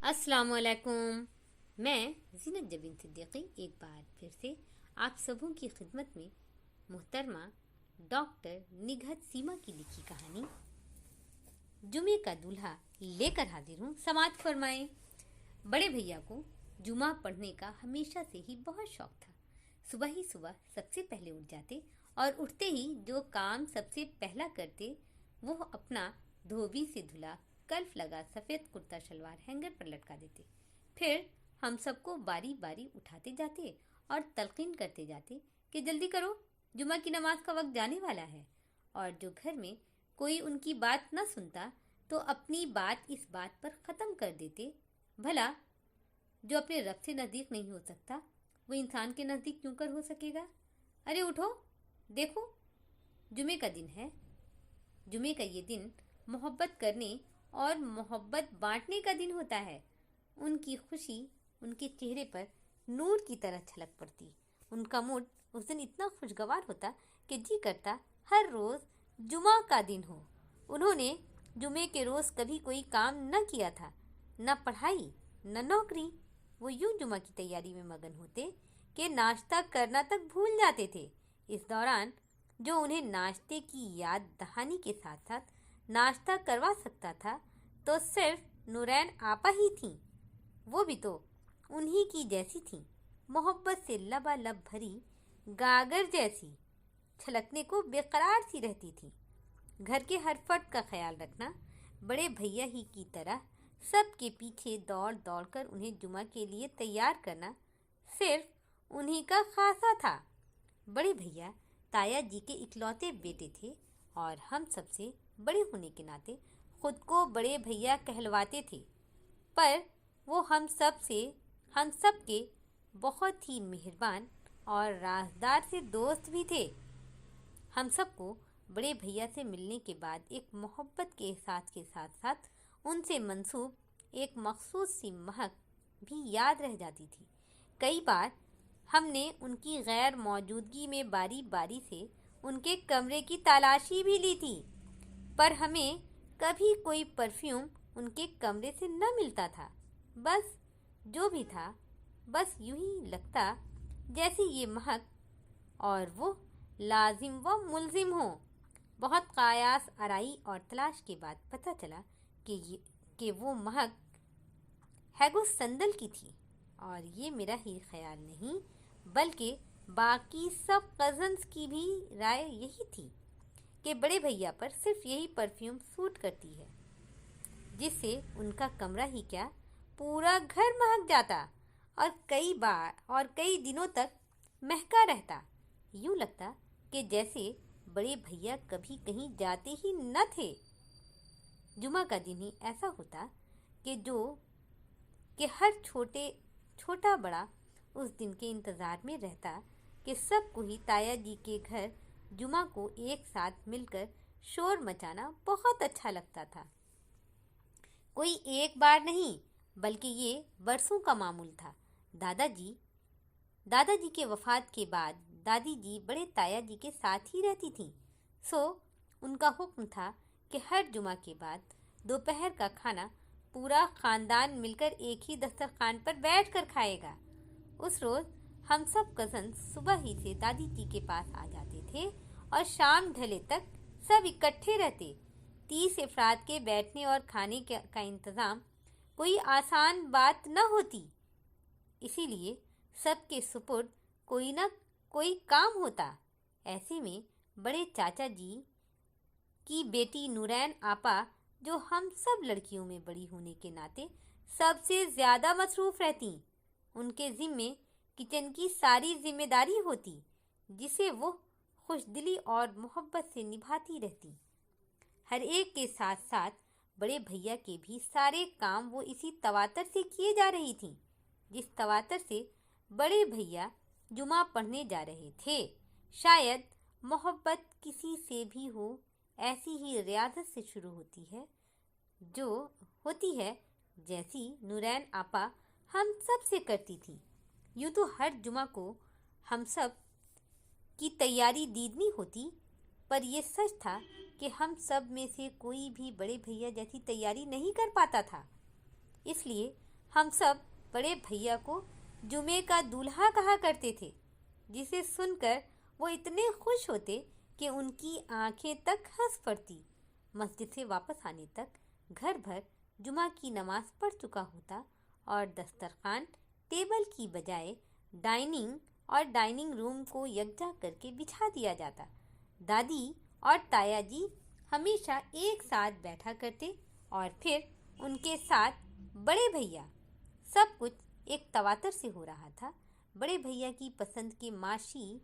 अस्सलाम वालेकुम। मैं ज़ीनत जबीन सिद्दीकी एक बार फिर से आप सबों की खिदमत में मोहतरमा डॉक्टर निघत सीमा की लिखी कहानी जुमे का दूल्हा लेकर हाजिर हूँ। समाअत फरमाएं। बड़े भैया को जुमा पढ़ने का हमेशा से ही बहुत शौक था। सुबह ही सुबह सबसे पहले उठ जाते और उठते ही जो काम सबसे पहला करते वो अपना धोबी से धुला कल्फ लगा सफ़ेद कुर्ता शलवार हैंगर पर लटका देते। फिर हम सबको बारी बारी उठाते जाते और तलकीन करते जाते कि जल्दी करो, जुमा की नमाज का वक्त जाने वाला है। और जो घर में कोई उनकी बात न सुनता तो अपनी बात इस बात पर ख़त्म कर देते, भला जो अपने रब से नज़दीक नहीं हो सकता वो इंसान के नज़दीक क्यों कर हो सकेगा। अरे उठो, देखो जुमे का दिन है। जुमे का ये दिन मोहब्बत करने और मोहब्बत बांटने का दिन होता है। उनकी खुशी उनके चेहरे पर नूर की तरह छलक पड़ती। उनका मूड उस दिन इतना खुशगवार होता कि जी करता हर रोज़ जुमा का दिन हो। उन्होंने जुमे के रोज़ कभी कोई काम न किया था, न पढ़ाई न नौकरी। वो यूं जुमा की तैयारी में मगन होते कि नाश्ता करना तक भूल जाते थे। इस दौरान जो उन्हें नाश्ते की याद दहानी के साथ साथ नाश्ता करवा सकता था तो सिर्फ नूरैन आपा ही थीं। वो भी तो उन्हीं की जैसी थीं, मोहब्बत से लबालब भरी गागर जैसी, छलकने को बेकरार सी रहती थी। घर के हर फर्द का ख्याल रखना, बड़े भैया ही की तरह सबके पीछे दौड़ दौड़ कर उन्हें जुमा के लिए तैयार करना सिर्फ उन्हीं का खासा था। बड़े भैया ताया जी के इकलौते बेटे थे और हम सबसे बड़े होने के नाते खुद को बड़े भैया कहलवाते थे। पर वो हम सब के बहुत ही मेहरबान और राजदार से दोस्त भी थे। हम सबको बड़े भैया से मिलने के बाद एक मोहब्बत के एहसास के साथ साथ उनसे मंसूब एक मखसूस सी महक भी याद रह जाती थी। कई बार हमने उनकी गैर मौजूदगी में बारी बारी से उनके कमरे की तलाशी भी ली थी, पर हमें कभी कोई परफ्यूम उनके कमरे से न मिलता था। बस जो भी था, बस यूं ही लगता जैसे ये महक और वो लाजिम व मुलजिम हो। बहुत कयास आराई और तलाश के बाद पता चला कि वो महक हैगो संदल की थी। और ये मेरा ही ख्याल नहीं बल्कि बाकी सब कज़न्स की भी राय यही थी कि बड़े भैया पर सिर्फ यही परफ्यूम सूट करती है, जिससे उनका कमरा ही क्या पूरा घर महक जाता और कई दिनों तक महका रहता। यूं लगता कि जैसे बड़े भैया कभी कहीं जाते ही न थे। जुमा का दिन ही ऐसा होता कि हर छोटा बड़ा उस दिन के इंतज़ार में रहता कि सबको ही ताया जी के घर जुमा को एक साथ मिलकर शोर मचाना बहुत अच्छा लगता था। कोई एक बार नहीं बल्कि ये बरसों का मामूल था। दादाजी के वफ़ात के बाद दादी जी बड़े ताया जी के साथ ही रहती थीं। सो उनका हुक्म था कि हर जुमा के बाद दोपहर का खाना पूरा ख़ानदान मिलकर एक ही दस्तरखान पर बैठकर खाएगा। उस रोज़ हम सब कज़न सुबह ही से दादी जी के पास आ जाते थे और शाम ढले तक सब इकट्ठे रहते। 30 अफराद के बैठने और खाने का इंतज़ाम कोई आसान बात न होती, इसीलिए सबके सुपुर्द कोई न कोई काम होता। ऐसे में बड़े चाचा जी की बेटी नूरैन आपा, जो हम सब लड़कियों में बड़ी होने के नाते सबसे ज़्यादा मसरूफ़ रहती, उनके ज़िम्मे किचन की सारी जिम्मेदारी होती, जिसे वो खुशदिली और मोहब्बत से निभाती रहती। हर एक के साथ साथ बड़े भैया के भी सारे काम वो इसी तवातर से किए जा रही थी, जिस तवातर से बड़े भैया जुमा पढ़ने जा रहे थे। शायद मोहब्बत किसी से भी हो, ऐसी ही रियाजत से शुरू होती है जैसी नूरैन आपा हम सब से करती थी। यूँ तो हर जुमा को हम सब की तैयारी दीदनी होती, पर यह सच था कि हम सब में से कोई भी बड़े भैया जैसी तैयारी नहीं कर पाता था। इसलिए हम सब बड़े भैया को जुमे का दूल्हा कहा करते थे, जिसे सुनकर वो इतने खुश होते कि उनकी आंखें तक हंस पड़ती। मस्जिद से वापस आने तक घर भर जुमा की नमाज पढ़ चुका होता और दस्तरखान टेबल की बजाय डाइनिंग रूम को यकजा करके बिछा दिया जाता। दादी और ताया जी हमेशा एक साथ बैठा करते और फिर उनके साथ बड़े भैया। सब कुछ एक तवातर से हो रहा था। बड़े भैया की पसंद के माशी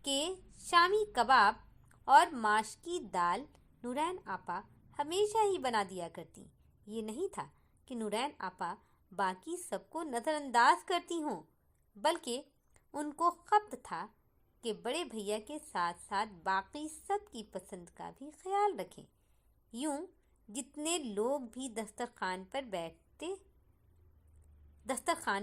के शामी कबाब और माश की दाल नूरैन आपा हमेशा ही बना दिया करती। ये नहीं था कि नूरैन आपा बाकी सबको नज़रअंदाज करती हों, बल्कि उनको ख़ब्त था कि बड़े भैया के साथ साथ बाकी सब की पसंद का भी ख्याल रखें। यूं जितने लोग भी दस्तरखान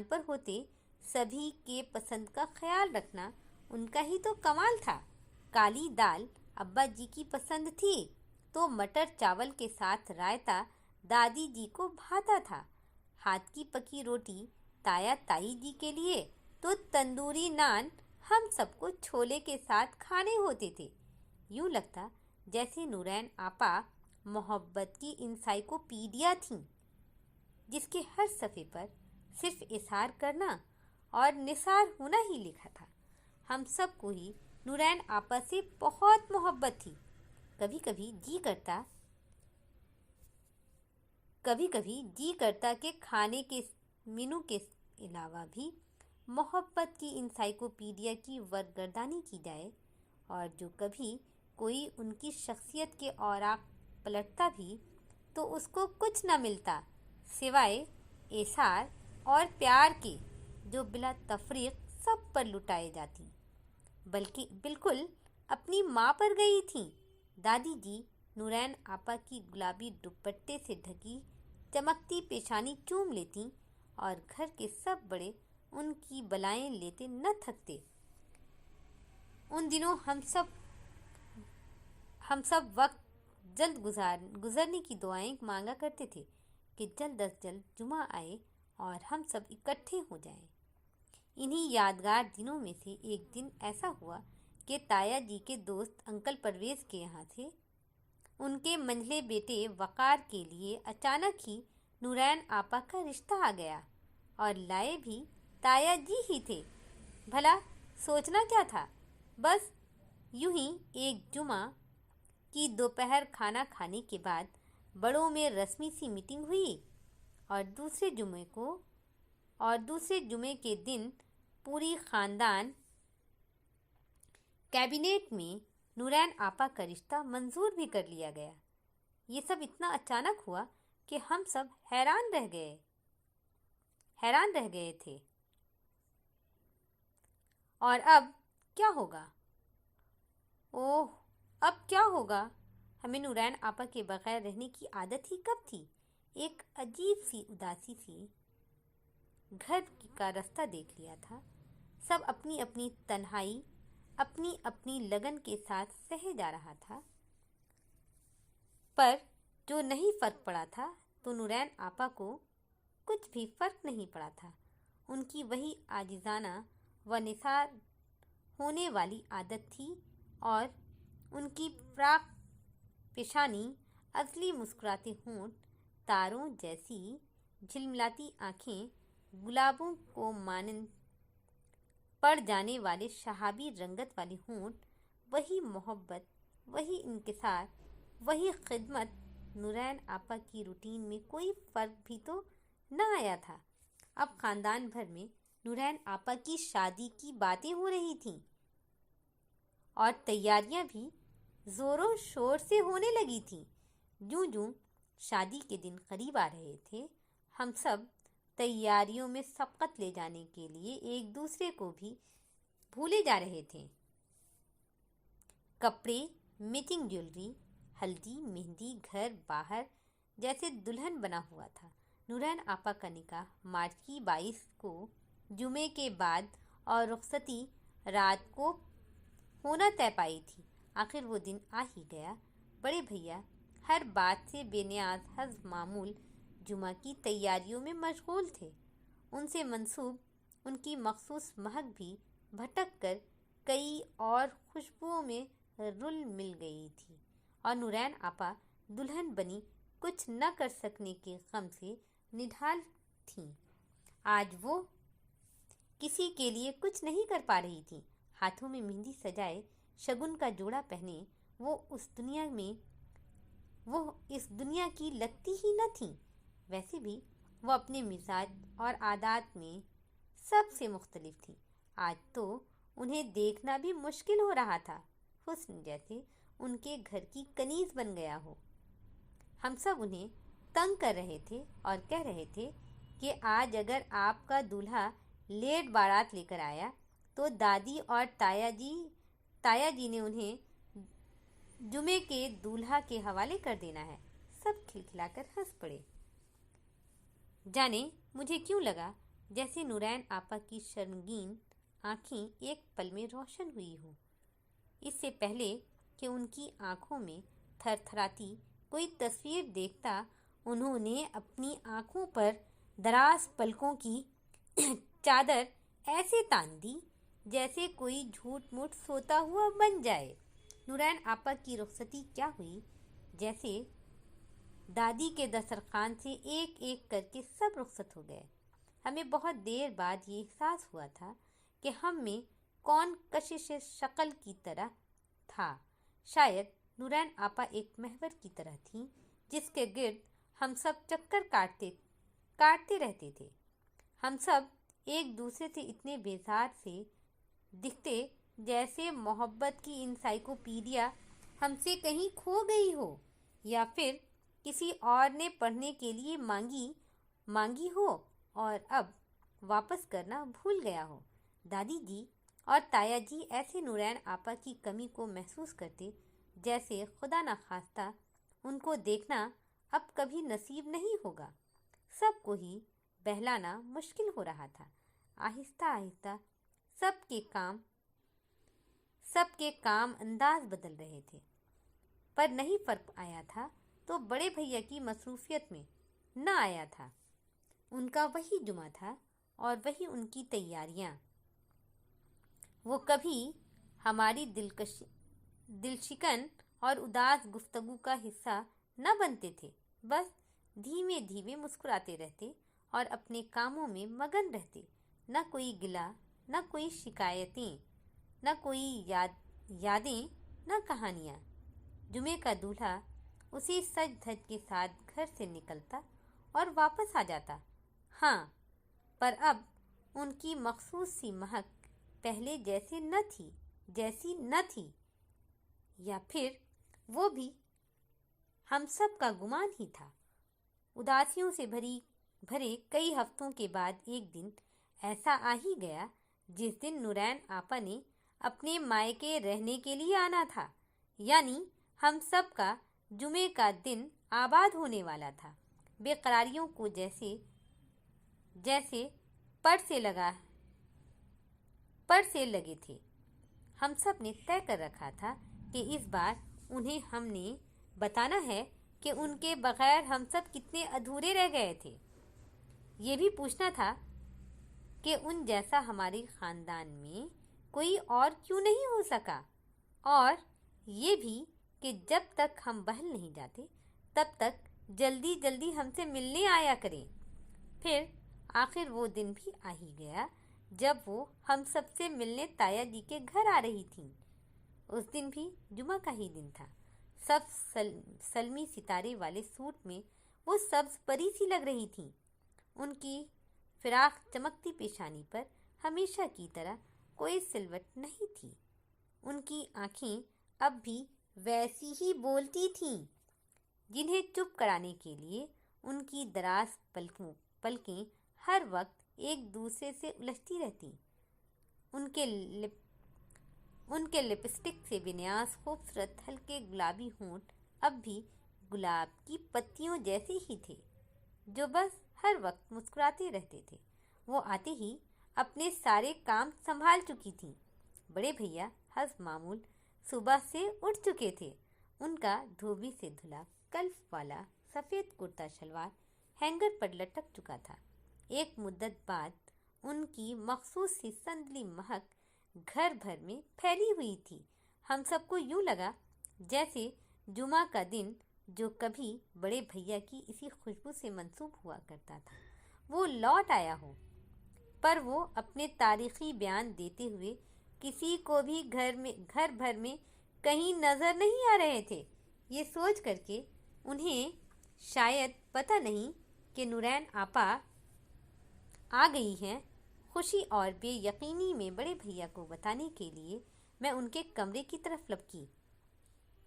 पर होते, सभी के पसंद का ख्याल रखना उनका ही तो कमाल था। काली दाल अब्बा जी की पसंद थी तो मटर चावल के साथ रायता दादी जी को भाता था। हाथ की पकी रोटी ताया ताई जी के लिए तो तंदूरी नान हम सबको छोले के साथ खाने होते थे। यूं लगता जैसे नूरैन आपा मोहब्बत की इंसाइक्लोपीडिया थीं, जिसके हर सफ़े पर सिर्फ इशार करना और निसार होना ही लिखा था। हम सबको ही नूरैन आपा से बहुत मोहब्बत थी। कभी कभी जी करता कि खाने के मेनू के अलावा भी मोहब्बत की इंसाइक्लोपीडिया की वरगर्दानी की जाए, और जो कभी कोई उनकी शख्सियत के औराक पलटता भी तो उसको कुछ न मिलता सिवाय एसार और प्यार के, जो बिला तफरीक सब पर लुटाए जाती। बल्कि बिल्कुल अपनी माँ पर गई थीं। दादी जी नूरैन आपा की गुलाबी दुपट्टे से ढकी चमकती पेशानी चूम लेती और घर के सब बड़े उनकी बलाएं लेते न थकते। उन दिनों हम सब वक्त जल्द गुजरने की दुआएं मांगा करते थे कि जल्द अज जल्द जुमा आए और हम सब इकट्ठे हो जाएं। इन्हीं यादगार दिनों में से एक दिन ऐसा हुआ कि ताया जी के दोस्त अंकल परवेज़ के यहाँ से उनके मंझले बेटे वकार के लिए अचानक ही नूरैन आपा का रिश्ता आ गया, और लाए भी ताया जी ही थे। भला सोचना क्या था, बस यूं ही एक जुमा की दोपहर खाना खाने के बाद बड़ों में रस्मी सी मीटिंग हुई और दूसरे जुमे के दिन पूरी ख़ानदान कैबिनेट में नूरैन आपा का रिश्ता मंजूर भी कर लिया गया। ये सब इतना अचानक हुआ कि हम सब हैरान रह गए थे। और अब क्या होगा? ओह, अब क्या होगा? हमें नूरैन आपा के बगैर रहने की आदत ही कब थी। एक अजीब सी उदासी सी घर का रास्ता देख लिया था। सब अपनी अपनी तन्हाई अपनी अपनी लगन के साथ सहे जा रहा था। पर जो नहीं फ़र्क पड़ा था तो नूरैन आपा को कुछ भी फ़र्क नहीं पड़ा था। उनकी वही आजिज़ाना व निसार होने वाली आदत थी और उनकी प्राक पेशानी, असली मुस्कुराते होंठ, तारों जैसी झिलमिलाती आँखें, गुलाबों को मानंद पड़ जाने वाले शहाबी रंगत वाले होंठ, वही मोहब्बत, वही इंकिसार, वही खिदमत। नूरैन आपा की रूटीन में कोई फ़र्क भी तो न आया था। अब ख़ानदान भर में नूरैन आपा की शादी की बातें हो रही थीं और तैयारियां भी ज़ोरों शोर से होने लगी थीं। जूं शादी के दिन करीब आ रहे थे, हम सब तैयारियों में सबकत ले जाने के लिए एक दूसरे को भी भूले जा रहे थे। कपड़े, मैचिंग ज्वेलरी, हल्दी, मेहंदी, घर बाहर जैसे दुल्हन बना हुआ था। नूरैन आपा का निकाह मार्च की 22 को जुमे के बाद और रुखसती रात को होना तय पाई थी। आखिर वो दिन आ ही गया। बड़े भैया हर बात से बेनियाज हज़ मामूल जुमा की तैयारियों में मशगूल थे। उनसे मंसूब उनकी मखसूस महक भी भटक कर कई और खुशबुओं में रुल मिल गई थी और नूरैन आपा दुल्हन बनी कुछ न कर सकने के गम से निढाल थीं। आज वो किसी के लिए कुछ नहीं कर पा रही थी। हाथों में मेहंदी सजाए, शगुन का जोड़ा पहने वो इस दुनिया की लगती ही न थी। वैसे भी वो अपने मिजाज और आदात में सबसे मुख्तलिफ थी। आज तो उन्हें देखना भी मुश्किल हो रहा था, हुस्न जैसे उनके घर की कनीज बन गया हो। हम सब उन्हें तंग कर रहे थे और कह रहे थे कि आज अगर आपका दूल्हा लेट बारात लेकर आया तो दादी और ताया जी ने उन्हें जुमे के दूल्हा के हवाले कर देना है। सब खिलखिलाकर हंस पड़े। जाने मुझे क्यों लगा जैसे नूरैन आपा की शर्मगीन आंखें एक पल में रोशन हुई हो। इससे पहले कि उनकी आंखों में थरथराती कोई तस्वीर देखता, उन्होंने अपनी आंखों पर दराज पलकों की चादर ऐसे तान दी जैसे कोई झूठ मूठ सोता हुआ बन जाए। नूरैन आपा की रुखसती क्या हुई, जैसे दादी के दस्तरखान से एक एक करके सब रुखसत हो गए। हमें बहुत देर बाद ये एहसास हुआ था कि हम में कौन कशिश शक्ल की तरह था। शायद नूरैन आपा एक महवर की तरह थी जिसके गिर्द हम सब चक्कर काटते रहते थे। हम सब एक दूसरे से इतने बेजार से दिखते जैसे मोहब्बत की इंसाइक्लोपीडिया हमसे कहीं खो गई हो या फिर किसी और ने पढ़ने के लिए मांगी हो और अब वापस करना भूल गया हो। दादी जी और ताया जी ऐसे नूरैन आपा की कमी को महसूस करते जैसे खुदा न खास्ता उनको देखना अब कभी नसीब नहीं होगा। सबको ही बहलाना मुश्किल हो रहा था। आहिस्ता आहिस्ता सबके काम अंदाज बदल रहे थे, पर नहीं फर्क आया था तो बड़े भैया की मसरूफियत में न आया था। उनका वही जुमा था और वही उनकी तैयारियां। वो कभी हमारी दिलशिकन और उदास गुफ्तगू का हिस्सा न बनते थे। बस धीमे धीमे मुस्कुराते रहते और अपने कामों में मगन रहते। न कोई गिला, न कोई शिकायतें, न कोई यादें, न कहानियाँ। जुमे का दूल्हा उसी सज धज के साथ घर से निकलता और वापस आ जाता। हाँ, पर अब उनकी मखसूस सी महक पहले जैसी न थी, या फिर वो भी हम सब का गुमान ही था। उदासियों से भरे कई हफ्तों के बाद एक दिन ऐसा आ ही गया जिस दिन नूरैन आपा ने अपने मायके रहने के लिए आना था। यानी हम सब का जुमे का दिन आबाद होने वाला था। बेकरारियों को जैसे पर से लगे थे। हम सब ने तय कर रखा था कि इस बार उन्हें हमने बताना है कि उनके बगैर हम सब कितने अधूरे रह गए थे। ये भी पूछना था कि उन जैसा हमारे खानदान में कोई और क्यों नहीं हो सका, और ये भी कि जब तक हम बहल नहीं जाते तब तक जल्दी जल्दी हमसे मिलने आया करें। फिर आखिर वो दिन भी आ ही गया जब वो हम सबसे मिलने ताया जी के घर आ रही थीं। उस दिन भी जुमा का ही दिन था। सब सलमी सितारे वाले सूट में वो सब्ज परी सी लग रही थीं। उनकी फिराक चमकती पेशानी पर हमेशा की तरह कोई सिलवट नहीं थी। उनकी आंखें अब भी वैसी ही बोलती थीं, जिन्हें चुप कराने के लिए उनकी दराज पलकें हर वक्त एक दूसरे से उलझती रहती। उनके लिपस्टिक से विन्यास खूबसूरत हल्के गुलाबी होंठ अब भी गुलाब की पत्तियों जैसे ही थे, जो बस हर वक्त मुस्कुराते रहते थे। वो आते ही अपने सारे काम संभाल चुकी थीं। बड़े भैया हस मामूल सुबह से उठ चुके थे। उनका धोबी से धुला कल्फ वाला सफ़ेद कुर्ता शलवार हैंगर पर लटक चुका था। एक मुद्दत बाद उनकी मखसूस सी संदली महक घर भर में फैली हुई थी। हम सबको यूं लगा जैसे जुमा का दिन, जो कभी बड़े भैया की इसी खुशबू से मंसूब हुआ करता था, वो लौट आया हो। पर वो अपने तारीखी बयान देते हुए किसी को भी घर भर में कहीं नजर नहीं आ रहे थे। ये सोच करके उन्हें शायद पता नहीं कि नूरैन आपा आ गई हैं, खुशी और बेयकीनी में बड़े भैया को बताने के लिए मैं उनके कमरे की तरफ लपकी।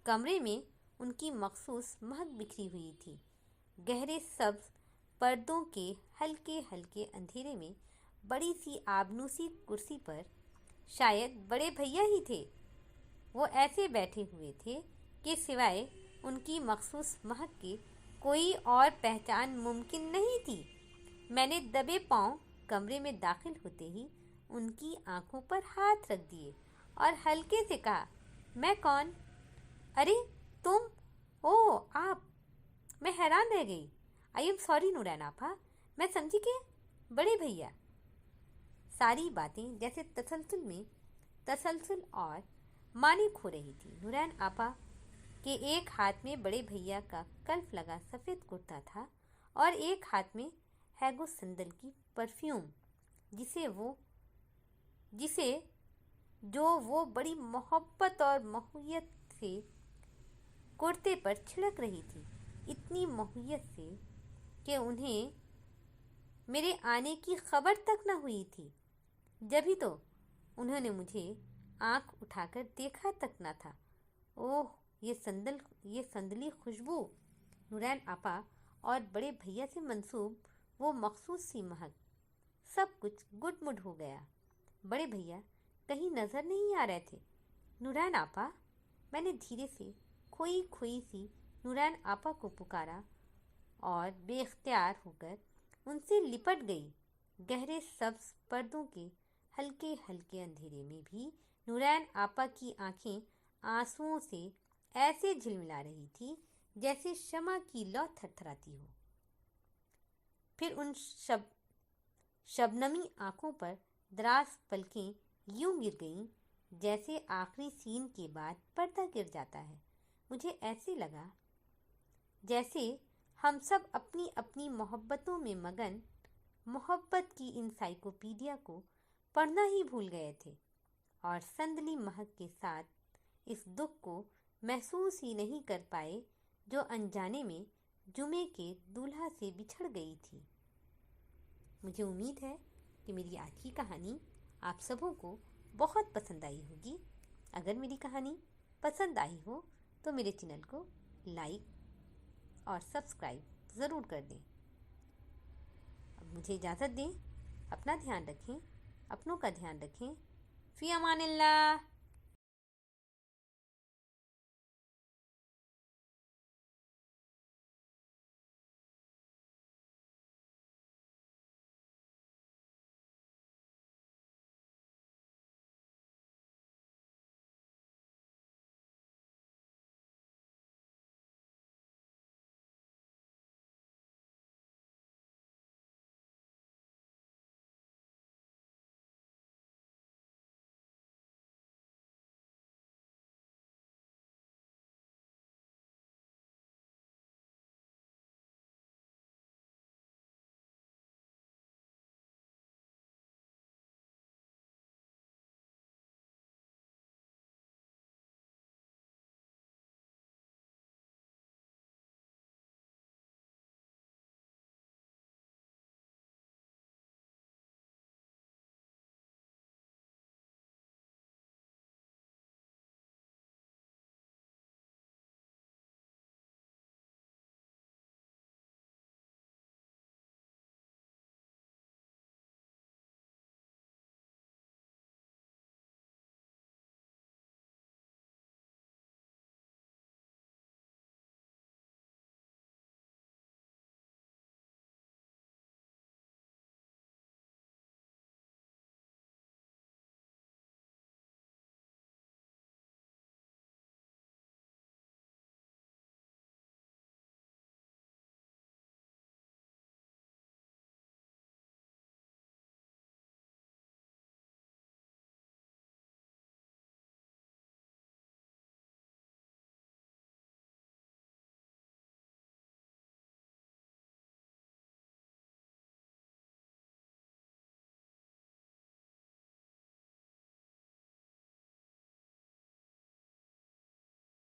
कमरे में उनकी मखसूस महक बिखरी हुई थी। गहरे सब्ज पर्दों के हल्के हल्के अंधेरे में बड़ी सी आबनूसी कुर्सी पर शायद बड़े भैया ही थे। वो ऐसे बैठे हुए थे कि सिवाय उनकी मखसूस महक के कोई और पहचान मुमकिन नहीं थी। मैंने दबे पांव कमरे में दाखिल होते ही उनकी आंखों पर हाथ रख दिए और हल्के से कहा, मैं कौन? अरे तुम? ओह आप? मैं हैरान रह गई। आई एम सॉरी नूरैन आपा, मैं समझी कि बड़े भैया। सारी बातें जैसे तसलसल और मानिक हो रही थी। नूरैन आपा के एक हाथ में बड़े भैया का कल्फ लगा सफ़ेद कुर्ता था और एक हाथ में हैगो संदल की परफ्यूम, जो वो बड़ी मोहब्बत और महुयत से कुर्ते पर छिड़क रही थी। इतनी महुयत से कि उन्हें मेरे आने की खबर तक न हुई थी। जभी तो उन्होंने मुझे आंख उठाकर देखा तक न था। ओह, ये संदली खुशबू, नूरैन आपा और बड़े भैया से मंसूब वो मखसूस सी महक, सब कुछ गुडमुड हो गया। बड़े भैया कहीं नजर नहीं आ रहे थे। नूरैन आपा, मैंने धीरे से खोई खोई सी नूरैन आपा को पुकारा और बेख्तियार होकर उनसे लिपट गई। गहरे सब्ज पर्दों के हल्के हल्के अंधेरे में भी नूरैन आपा की आंखें आंसुओं से ऐसे झिलमिला रही थी जैसे शमा की लौ थरथराती हो। फिर उन शबनमी आंखों पर दराज पलकें यूं गिर गईं जैसे आखिरी सीन के बाद पर्दा गिर जाता है। मुझे ऐसे लगा जैसे हम सब अपनी अपनी मोहब्बतों में मगन मोहब्बत की इंसाइक्लोपीडिया को पढ़ना ही भूल गए थे और संदली महक के साथ इस दुख को महसूस ही नहीं कर पाए जो अनजाने में जुमे के दूल्हा से बिछड़ गई थी। मुझे उम्मीद है कि मेरी आज की कहानी आप सबों को बहुत पसंद आई होगी। अगर मेरी कहानी पसंद आई हो तो मेरे चैनल को लाइक और सब्सक्राइब ज़रूर कर दें। अब मुझे इजाज़त दें। अपना ध्यान रखें, अपनों का ध्यान रखें। फ़ी अमानिल्लाह।